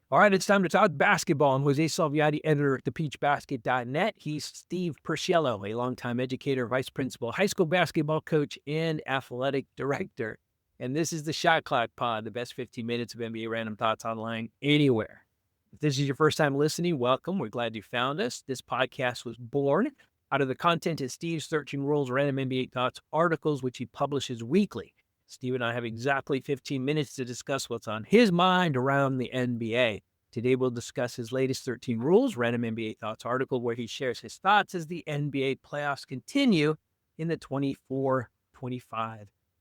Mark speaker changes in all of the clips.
Speaker 1: All right, it's time to talk basketball. I'm Jose Salviati, editor at thepeachbasket.net. He's Steve Purciello, a longtime educator, vice principal, high school basketball coach, and athletic director. And this is the Shot Clock Pod, the best 15 minutes of NBA random thoughts online anywhere. If this is your first time listening, welcome. We're glad you found us. This podcast was born out of the content of Steve's 13 Rules Random NBA Thoughts articles, which he publishes weekly. Steve and I have exactly 15 minutes to discuss what's on his mind around the NBA. Today, we'll discuss his latest 13 Rules Random NBA Thoughts article, where he shares his thoughts as the NBA playoffs continue in the 24-25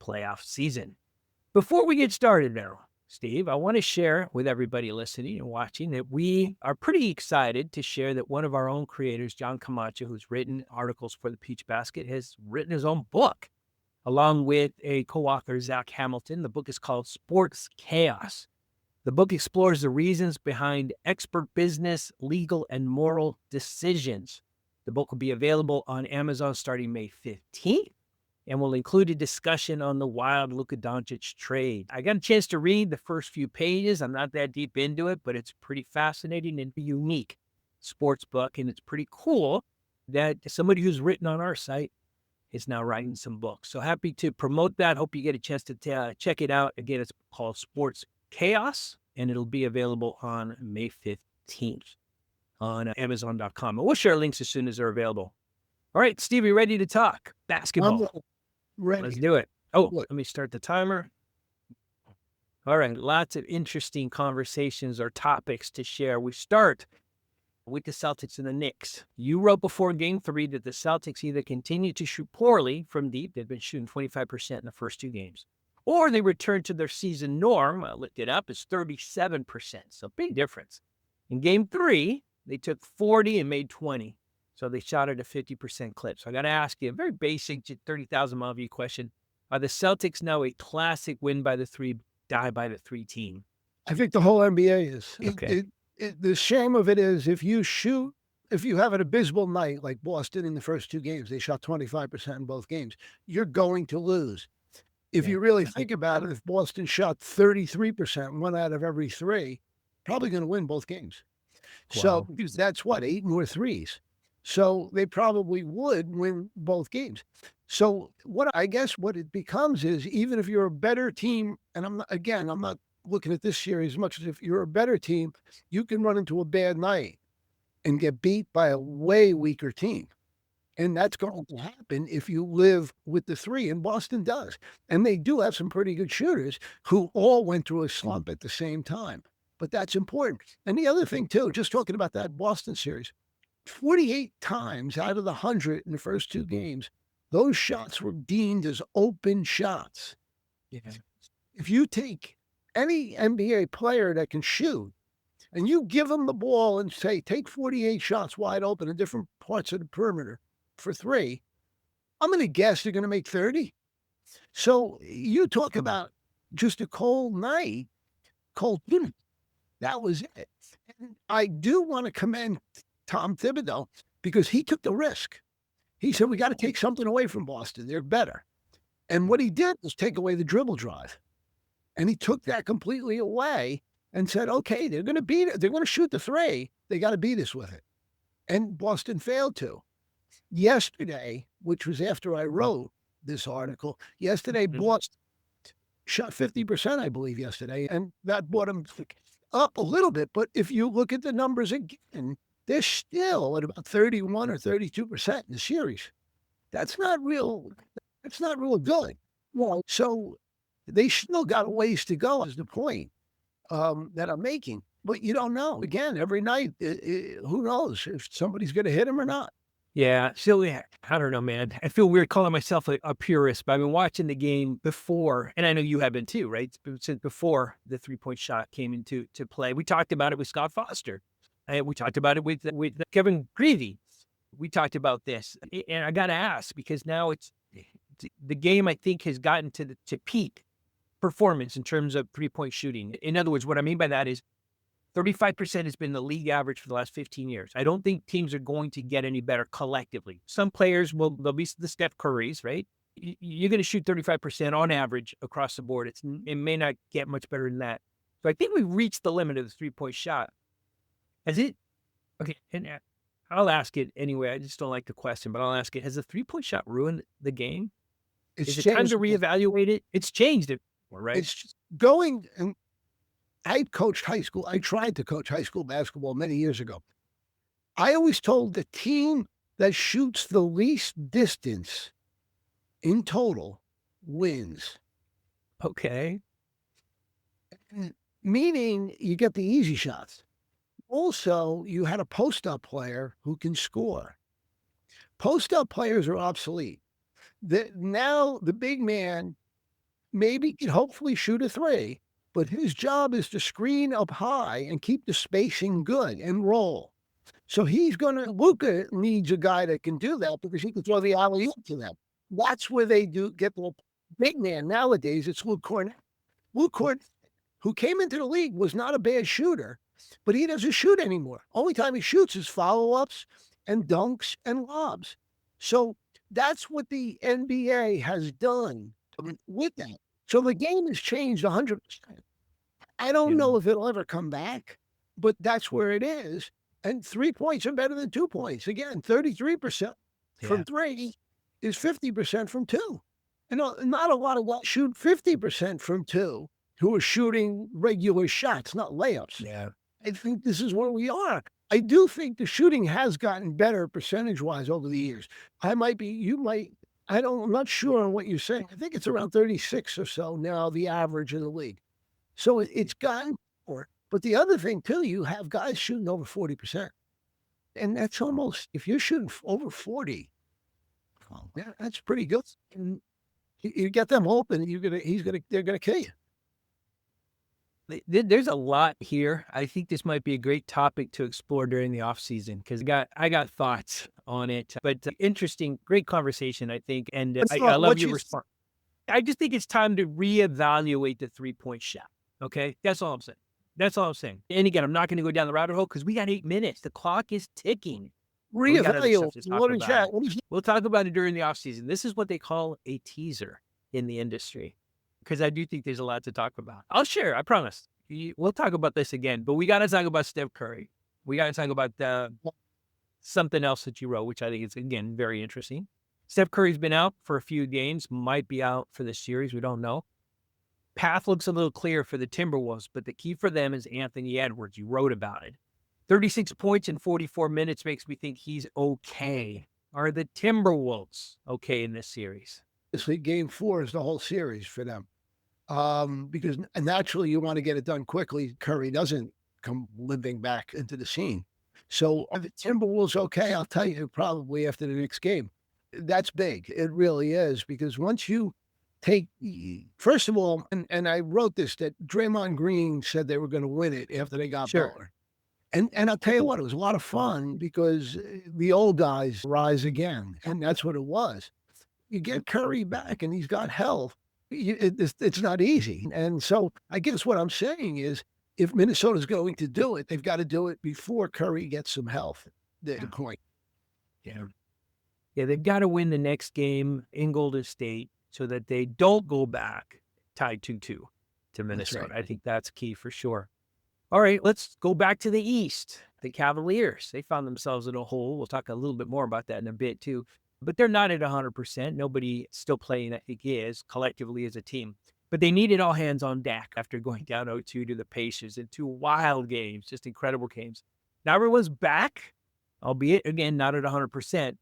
Speaker 1: playoff season. Before we get started now, Steve, I want to share with everybody listening and watching that we are pretty excited to share that one of our own creators, John Camacho, who's written articles for the Peach Basket, has written his own book, along with a co-author, Zach Hamilton. The book is called Sports Chaos. The book explores the reasons behind expert business, legal, and moral decisions. The book will be available on Amazon starting May 15th and will include a discussion on the wild Luka Doncic trade. I got a chance to read the first few pages. I'm not that deep into it, but it's pretty fascinating and unique sports book, and it's pretty cool that somebody who's written on our site is now writing some books. So happy to promote that. Hope you get a chance to check it out. Again, it's called Sports Chaos, and it'll be available on May 15th on Amazon.com. And we'll share links as soon as they're available. All right, Steve, you ready to talk basketball?
Speaker 2: I'm ready.
Speaker 1: Let's do it. Oh,
Speaker 2: Look.
Speaker 1: let me start the timer. All right, lots of interesting conversations or topics to share. We start with the Celtics and the Knicks. You wrote before Game 3 that the Celtics either continue to shoot poorly from deep, they've been shooting 25% in the first two games, or they return to their season norm. I looked it up, it's 37%, so big difference. In Game 3, they took 40 and made 20, so they shot at a 50% clip. So I got to ask you a very basic 30,000-mile view question. Are the Celtics now a classic win by the three, die by the three team?
Speaker 2: I think the whole NBA is.
Speaker 1: Okay.
Speaker 2: The shame of it is if you have an abysmal night like Boston in the first two games, they shot 25% in both games, you're going to lose. If you really think about it, if Boston shot 33%, one out of every three, probably going to win both games.
Speaker 1: Wow.
Speaker 2: So that's what, 8 more threes. So they probably would win both games. So what it becomes is, even if you're a better team, and I'm not looking at this series as much as if you're a better team, you can run into a bad night and get beat by a way weaker team. And that's going to happen if you live with the three, and Boston does. And they do have some pretty good shooters who all went through a slump at the same time. But that's important. And the other thing, too, just talking about that Boston series, 48 times out of the 100 in the first two games, those shots were deemed as open shots.
Speaker 1: Yeah.
Speaker 2: If you take any NBA player that can shoot and you give them the ball and say, take 48 shots wide open in different parts of the perimeter for three, I'm going to guess they're going to make 30. So you talk about just a cold night, cold finish. That was it. And I do want to commend Tom Thibodeau because he took the risk. He said, we got to take something away from Boston. They're better. And what he did was take away the dribble drive. And he took that completely away and said, okay, they're going to beat it. They're going to shoot the three. They got to beat us with it. And Boston failed to. Yesterday, which was after I wrote this article, Boston shot 50%, I believe, yesterday. And that brought them up a little bit. But if you look at the numbers again, they're still at about 31 or 32% in the series. That's not real good. Well, so they still got a ways to go, is the point that I'm making. But you don't know. Again, every night, who knows if somebody's going to hit him or not.
Speaker 1: Yeah, so I don't know, man. I feel weird calling myself a purist, but I've been watching the game before, and I know you have been too, right? Since before the three-point shot came into play. We talked about it with Scott Foster. We talked about it with Kevin Greavy. We talked about this, and I got to ask, because now it's the game, I think, has gotten to peak performance in terms of three-point shooting. In other words, what I mean by that is 35% has been the league average for the last 15 years. I don't think teams are going to get any better collectively. Some players they'll be the Steph Currys, right? You're going to shoot 35% on average across the board. It may not get much better than that. So I think we've reached the limit of the three-point shot. Has it? Okay, and I'll ask it anyway. I just don't like the question, but I'll ask it. Has the three-point shot ruined the game?
Speaker 2: It's
Speaker 1: Is it time
Speaker 2: changed.
Speaker 1: to reevaluate it? It's changed it, right?
Speaker 2: It's just going, and I coached high school. I tried to coach high school basketball many years ago. I always told the team that shoots the least distance in total wins.
Speaker 1: Okay.
Speaker 2: Meaning you get the easy shots. Also, you had a post-up player who can score. Post-up players are obsolete. Now the big man maybe can hopefully shoot a three, but his job is to screen up high and keep the spacing good and roll. So Luka needs a guy that can do that because he can throw the alley-oop to them. That's where they get the big man nowadays. It's Luke Cornett. Luke Cornett, who came into the league, was not a bad shooter, but he doesn't shoot anymore. Only time he shoots is follow-ups and dunks and lobs. So that's what the NBA has done with that. So the game has changed 100%. I don't know if it'll ever come back, but that's where it is. And 3 points are better than 2 points. Again, 33% from three is 50% from two. And not a lot of guys shoot 50% from two who are shooting regular shots, not layups.
Speaker 1: Yeah.
Speaker 2: I think this is where we are. I do think the shooting has gotten better percentage-wise over the years. I'm not sure on what you're saying. I think it's around 36 or so now, the average in the league. So it's gotten more. But the other thing too, you have guys shooting over 40%. And that's almost, if you're shooting over 40, yeah, that's pretty good. And you get them open, they're gonna kill you.
Speaker 1: There's a lot here. I think this might be a great topic to explore during the off season because I got thoughts on it. But interesting, great conversation, I think. And I love your response. I just think it's time to reevaluate the 3-point shot. Okay, that's all I'm saying. That's all I'm saying. And again, I'm not going to go down the rabbit hole because we got 8 minutes. The clock is ticking.
Speaker 2: Reevaluate.
Speaker 1: We'll talk about it during the off season. This is what they call a teaser in the industry. Because I do think there's a lot to talk about. I'll share, I promise. We'll talk about this again, but we got to talk about Steph Curry. We got to talk about something else that you wrote, which I think is, again, very interesting. Steph Curry's been out for a few games, might be out for the series. We don't know. Path looks a little clear for the Timberwolves, but the key for them is Anthony Edwards. You wrote about it. 36 points in 44 minutes makes me think he's okay. Are the Timberwolves okay in this series?
Speaker 2: Game 4 is the whole series for them. Because naturally you want to get it done quickly. Curry doesn't come limping back into the scene. So are the Timberwolves okay? I'll tell you probably after the next game. That's big. It really is, because once you take, first of all, and I wrote this, that Draymond Green said they were going to win it after they got Butler. And I'll tell you what, it was a lot of fun because the old guys rise again. And that's what it was. You get Curry back and he's got health. It's not easy. And so I guess what I'm saying is, if Minnesota's going to do it, they've got to do it before Curry gets some health. The point.
Speaker 1: Yeah, they've got to win the next game in Golden State so that they don't go back tied 2-2 to Minnesota. Right. I think that's key for sure. All right, let's go back to the East. The Cavaliers, they found themselves in a hole. We'll talk a little bit more about that in a bit too. But they're not at 100%. Nobody still playing, I think, is collectively as a team. But they needed all hands on deck after going down 0-2 to the Pacers in 2 wild games, just incredible games. Now everyone's back, albeit, again, not at 100%.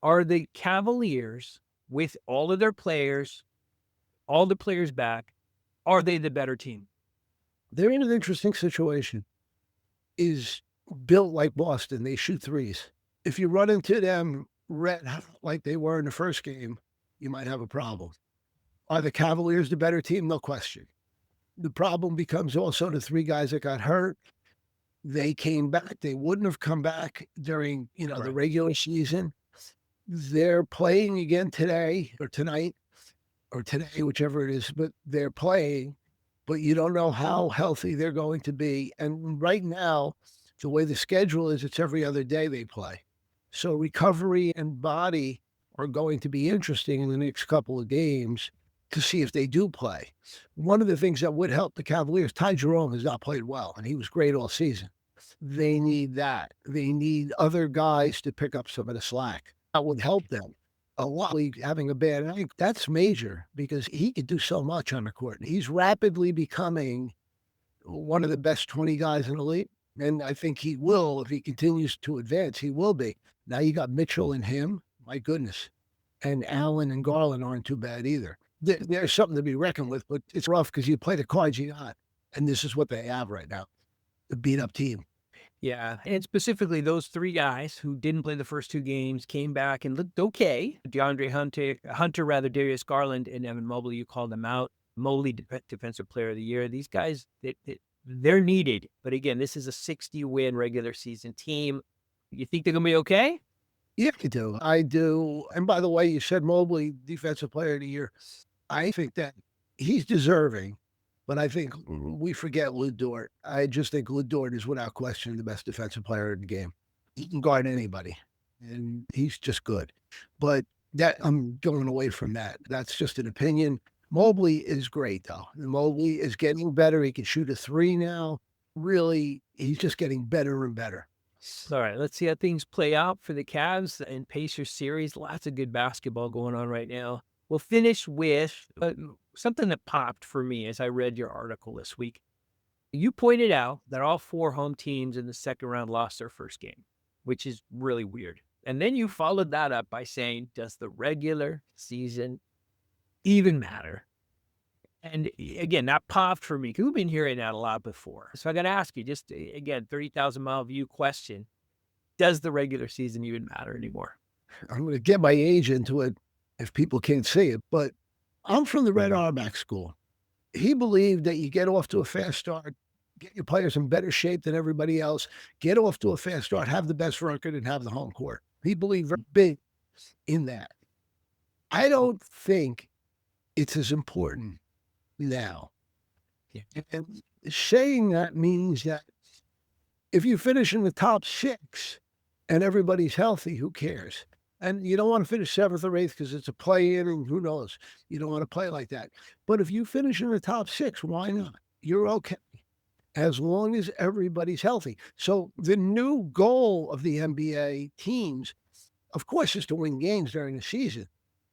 Speaker 1: Are the Cavaliers, with all of their players, all the players back, are they the better team?
Speaker 2: They're in an interesting situation. Is built like Boston. They shoot threes. If you run into them red like they were in the first game, you might have a problem. Are the Cavaliers the better team? No question. The problem becomes also the 3 guys that got hurt. They came back. They wouldn't have come back during, the regular season. They're playing again today or tonight or today, whichever it is, but they're playing, but you don't know how healthy they're going to be. And right now, the way the schedule is, it's every other day they play. So recovery and body are going to be interesting in the next couple of games to see if they do play. One of the things that would help the Cavaliers, Ty Jerome has not played well, and he was great all season. They need that. They need other guys to pick up some of the slack. That would help them a lot. Having a bad night, that's major because he could do so much on the court. He's rapidly becoming one of the best 20 guys in the league. And I think he will, if he continues to advance, he will be. Now you got Mitchell and him. My goodness. And Allen and Garland aren't too bad either. There's something to be reckoned with, but it's rough because you play the cards you got. And this is what they have right now, the beat-up team.
Speaker 1: Yeah, and specifically those three guys who didn't play the first two games came back and looked okay. DeAndre Hunter, Darius Garland, and Evan Mobley, you called them out. Mobley, Defensive Player of the Year. These guys, they're needed. But again, this is a 60-win regular season team. You think they're going to be okay?
Speaker 2: Yeah, I do. I do. And by the way, you said Mobley, Defensive Player of the Year. I think that he's deserving, but I think we forget Lou Dort. I just think Lou Dort is without question the best defensive player in the game. He can guard anybody, and he's just good. But that I'm going away from that. That's just an opinion. Mobley is great, though. Mobley is getting better. He can shoot a three now. Really, he's just getting better and better.
Speaker 1: All right, let's see how things play out for the Cavs and Pacers series. Lots of good basketball going on right now. We'll finish with something that popped for me as I read your article this week. You pointed out that all four home teams in the second round lost their first game, which is really weird. And then you followed that up by saying, does the regular season even matter? And again, that popped for me because we've been hearing that a lot before. So I got to ask you, just again, 30,000-mile view question. Does the regular season even matter anymore?
Speaker 2: I'm going to get my age into it if people can't see it, but I'm from the Red Auerbach school. He believed that you get off to a fast start, get your players in better shape than everybody else, get off to a fast start, have the best record, and have the home court. He believed very big in that. I don't think it's as important now.
Speaker 1: Yeah.
Speaker 2: And saying that means that if you finish in the top 6 and everybody's healthy, who cares? And you don't want to finish 7th or 8th because it's a play-in and who knows? You don't want to play like that. But if you finish in the top 6, why not? You're okay as long as everybody's healthy. So the new goal of the NBA teams, of course, is to win games during the season,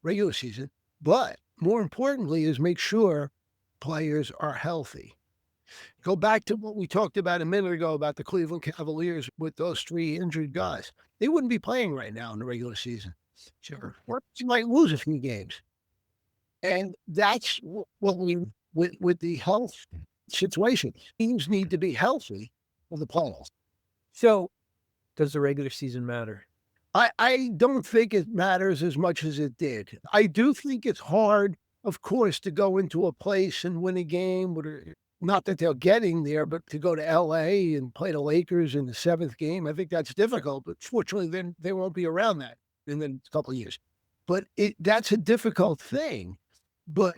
Speaker 2: regular season. But more importantly is make sure players are healthy. Go back to what we talked about a minute ago about the Cleveland Cavaliers with those 3 injured guys. They wouldn't be playing right now in the regular season. Sure. Or you might lose a few games. And that's what we, with the health situation, teams need to be healthy for the playoffs.
Speaker 1: So does the regular season matter?
Speaker 2: I don't think it matters as much as it did. I do think it's hard, of course, to go into a place and win a game. Not that they're getting there, but to go to LA and play the Lakers in the 7th game, I think that's difficult. But fortunately, then they won't be around that in the couple of years. But that's a difficult thing. But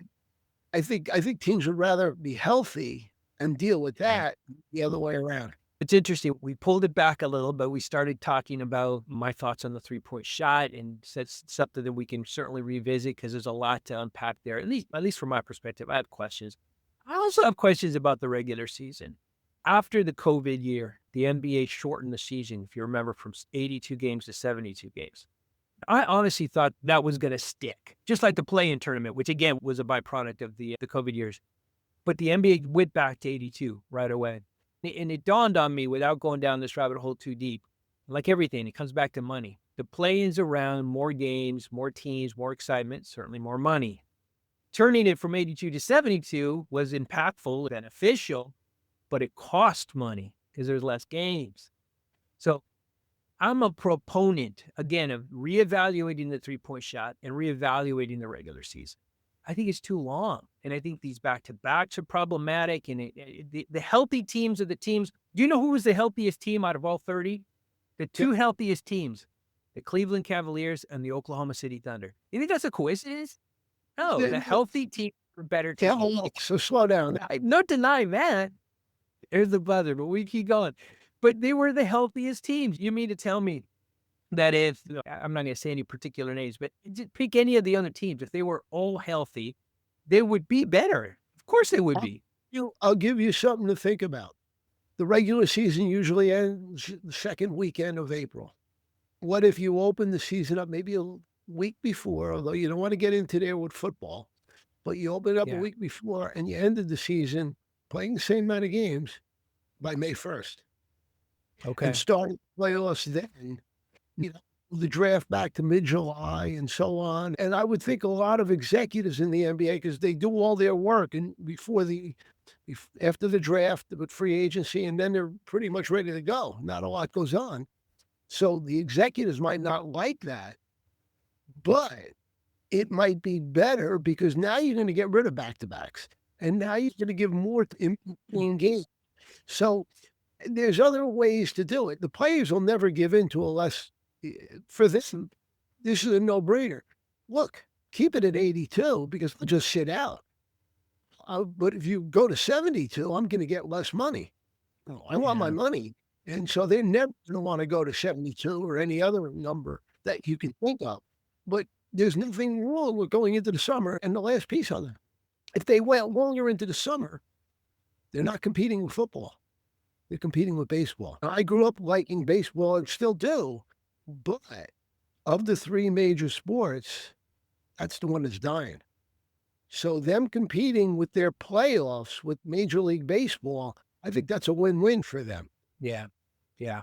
Speaker 2: I think teams would rather be healthy and deal with that the other way around.
Speaker 1: It's interesting. We pulled it back a little, but we started talking about my thoughts on the three-point shot, and that's something that we can certainly revisit because there's a lot to unpack there. At least from my perspective, I have questions. I also have questions about the regular season. After the COVID year, the NBA shortened the season, if you remember, from 82 games to 72 games. I honestly thought that was going to stick, just like the play-in tournament, which again was a byproduct of the COVID years. But the NBA went back to 82 right away. And it dawned on me, without going down this rabbit hole too deep, like everything, it comes back to money. The play-ins around, more games, more teams, more excitement, certainly more money. Turning it from 82 to 72 was impactful, beneficial, but it cost money because there's less games. So I'm a proponent, again, of reevaluating the three-point shot and reevaluating the regular season. I think it's too long. And I think these back-to-backs are problematic. And the healthy teams are the teams. Do you know who was the healthiest team out of all 30? The two healthiest teams, the Cleveland Cavaliers and the Oklahoma City Thunder. You think that's a coincidence? No, the healthy teams are better teams.
Speaker 2: Yeah, so slow down.
Speaker 1: I'm not denying that. There's the buzzer, but we keep going. But they were the healthiest teams. You mean to tell me that if, I'm not going to say any particular names, but just pick any of the other teams, if they were all healthy, they would be better. Of course they would be.
Speaker 2: I'll give you something to think about. The regular season usually ends the second weekend of April. What if you open the season up maybe a week before, although you don't want to get into there with football, but you open it up a
Speaker 1: Yeah.
Speaker 2: week before and you ended the season playing the same amount of games by May 1st and
Speaker 1: Okay.
Speaker 2: starting playoffs then, you know, the draft back to mid-July and so on. And I would think a lot of executives in the NBA, because they do all their work and after the draft with free agency, and then they're pretty much ready to go. Not a lot goes on. So the executives might not like that, but it might be better because now you're going to get rid of back-to-backs and now you're going to give more in game. So there's other ways to do it. The players will never give in to a less for this. This is a no-brainer. Look, keep it at 82 because they'll just sit out. But if you go to 72, I'm going to get less money. Oh, I want my
Speaker 1: Yeah.
Speaker 2: money. And so they're never going to want to go to 72 or any other number that you can think of. But there's nothing wrong with going into the summer. And the last piece on that, if they went longer into the summer, they're not competing with football. They're competing with baseball. I grew up liking baseball and still do, but of the three major sports, that's the one that's dying. So them competing with their playoffs with Major League Baseball, I think that's a win-win for them.
Speaker 1: Yeah. Yeah.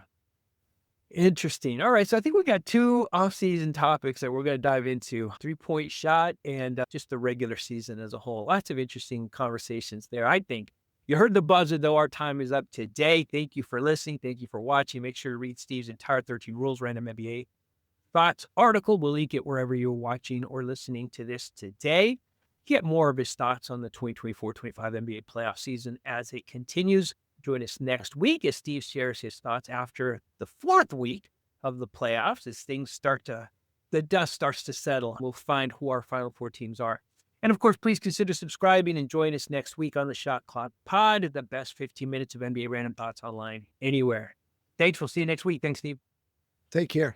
Speaker 1: Interesting. All right. So I think we got two off-season topics that we're going to dive into: three-point shot and just the regular season as a whole. Lots of interesting conversations there, I think. You heard the buzzer, though. Our time is up today. Thank you for listening. Thank you for watching. Make sure to read Steve's entire 13 Rules Random NBA Thoughts article. We'll link it wherever you're watching or listening to this today. Get more of his thoughts on the 2024-25 NBA playoff season as it continues. Join us next week as Steve shares his thoughts after the fourth week of the playoffs. As the dust starts to settle, we'll find who our final four teams are. And of course, please consider subscribing and join us next week on the Shot Clock Pod, the best 15 minutes of NBA random thoughts online anywhere. Thanks. We'll see you next week. Thanks, Steve.
Speaker 2: Take care.